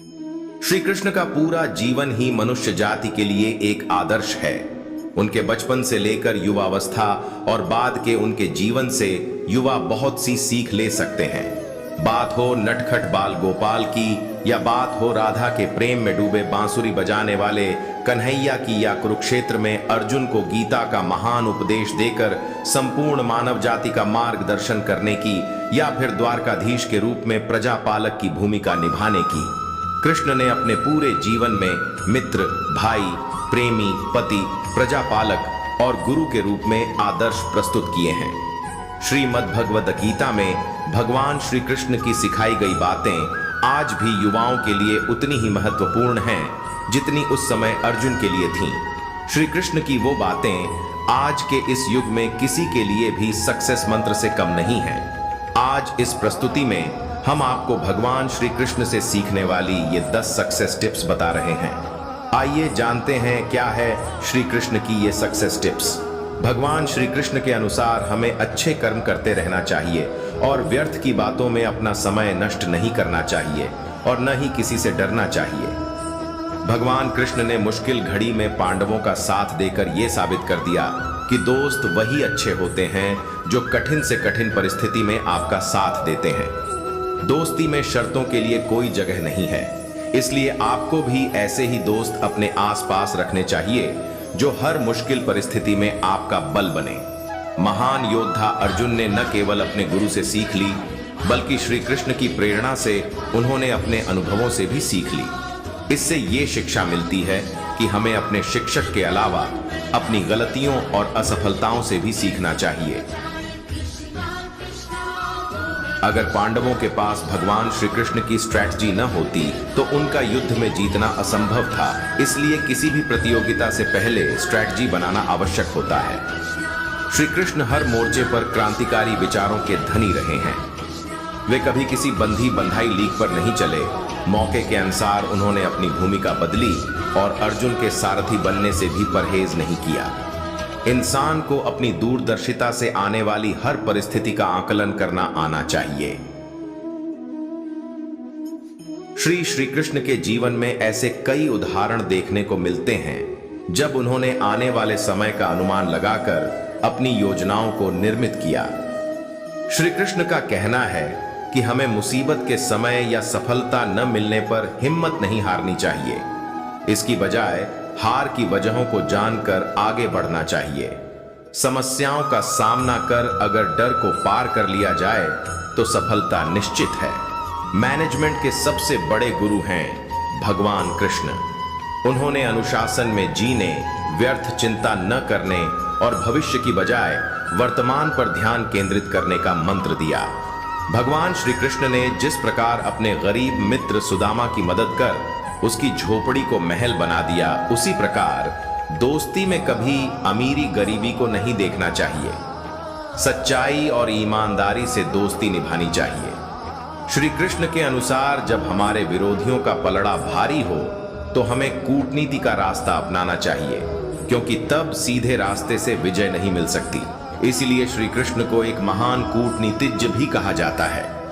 श्री कृष्ण का पूरा जीवन ही मनुष्य जाति के लिए एक आदर्श है। उनके बचपन से लेकर युवावस्था और बाद के उनके जीवन से युवा बहुत सी सीख ले सकते हैं। बात हो नटखट बाल गोपाल की या बात हो राधा के प्रेम में डूबे बांसुरी बजाने वाले कन्हैया की या कुरुक्षेत्र में अर्जुन को गीता का महान उपदेश देकर संपूर्ण मानव जाति का मार्गदर्शन करने की, या फिर द्वारकाधीश के रूप में प्रजापालक की भूमिका निभाने की, कृष्ण ने अपने पूरे जीवन में मित्र, भाई, प्रेमी, पति, प्रजापालक और गुरु के रूप में आदर्श प्रस्तुत किए हैं। श्रीमद् भगवद गीता में भगवान श्री कृष्ण की सिखाई गई बातें आज भी युवाओं के लिए उतनी ही महत्वपूर्ण हैं जितनी उस समय अर्जुन के लिए थीं। श्री कृष्ण की वो बातें आज के इस युग में किसी के लिए भी सक्सेस मंत्र से कम नहीं हैं। आज इस प्रस्तुति में हम आपको भगवान श्री कृष्ण से सीखने वाली ये 10 सक्सेस टिप्स बता रहे हैं। आइए जानते हैं क्या है श्री कृष्ण की ये सक्सेस टिप्स। भगवान श्री कृष्ण के अनुसार हमें अच्छे कर्म करते रहना चाहिए और व्यर्थ की बातों में अपना समय नष्ट नहीं करना चाहिए और न ही किसी से डरना चाहिए। भगवान कृष्ण ने मुश्किल घड़ी में पांडवों का साथ देकर यह साबित कर दिया कि दोस्त वही अच्छे होते हैं जो कठिन से कठिन परिस्थिति में आपका साथ देते हैं। दोस्ती में शर्तों के लिए कोई जगह नहीं है, इसलिए आपको भी ऐसे ही दोस्त अपने आसपास रखने चाहिए जो हर मुश्किल परिस्थिति में आपका बल बने। महान योद्धा अर्जुन ने न केवल अपने गुरु से सीख ली, बल्कि श्री कृष्ण की प्रेरणा से उन्होंने अपने अनुभवों से भी सीख ली। इससे ये शिक्षा मिलती है कि हमें अपने शिक्षक के अलावा अपनी गलतियों और असफलताओं से भी सीखना चाहिए। अगर पांडवों के पास भगवान श्री कृष्ण की स्ट्रैटेजी न होती तो उनका युद्ध में जीतना असंभव था। इसलिए किसी भी प्रतियोगिता से पहले स्ट्रैटेजी बनाना आवश्यक होता है। श्री कृष्ण हर मोर्चे पर क्रांतिकारी विचारों के धनी रहे हैं। वे कभी किसी बंधी बंधाई लीक पर नहीं चले। मौके के अनुसार उन्होंने अपनी भूमिका बदली और अर्जुन के सारथी बनने से भी परहेज नहीं किया। इंसान को अपनी दूरदर्शिता से आने वाली हर परिस्थिति का आकलन करना आना चाहिए। श्री कृष्ण के जीवन में ऐसे कई उदाहरण देखने को मिलते हैं जब उन्होंने आने वाले समय का अनुमान लगाकर अपनी योजनाओं को निर्मित किया। श्री कृष्ण का कहना है कि हमें मुसीबत के समय या सफलता न मिलने पर हिम्मत नहीं हारनी चाहिए। इसकी बजाय हार की वजहों को जानकर आगे बढ़ना चाहिए। समस्याओं का सामना कर अगर डर को पार कर लिया जाए तो सफलता निश्चित है। मैनेजमेंट के सबसे बड़े गुरु हैं भगवान कृष्ण। उन्होंने अनुशासन में जीने, व्यर्थ चिंता न करने और भविष्य की बजाय वर्तमान पर ध्यान केंद्रित करने का मंत्र दिया। भगवान श्री कृष्ण ने जिस प्रकार अपने गरीब मित्र सुदामा की मदद कर उसकी झोपड़ी को महल बना दिया, उसी प्रकार दोस्ती में कभी अमीरी गरीबी को नहीं देखना चाहिए। सच्चाई और ईमानदारी से दोस्ती निभानी चाहिए। श्री कृष्ण के अनुसार जब हमारे विरोधियों का पलड़ा भारी हो तो हमें कूटनीति का रास्ता अपनाना चाहिए, क्योंकि तब सीधे रास्ते से विजय नहीं मिल सकती। इसलिए श्री कृष्ण को एक महान कूटनीतिज्ञ भी कहा जाता है।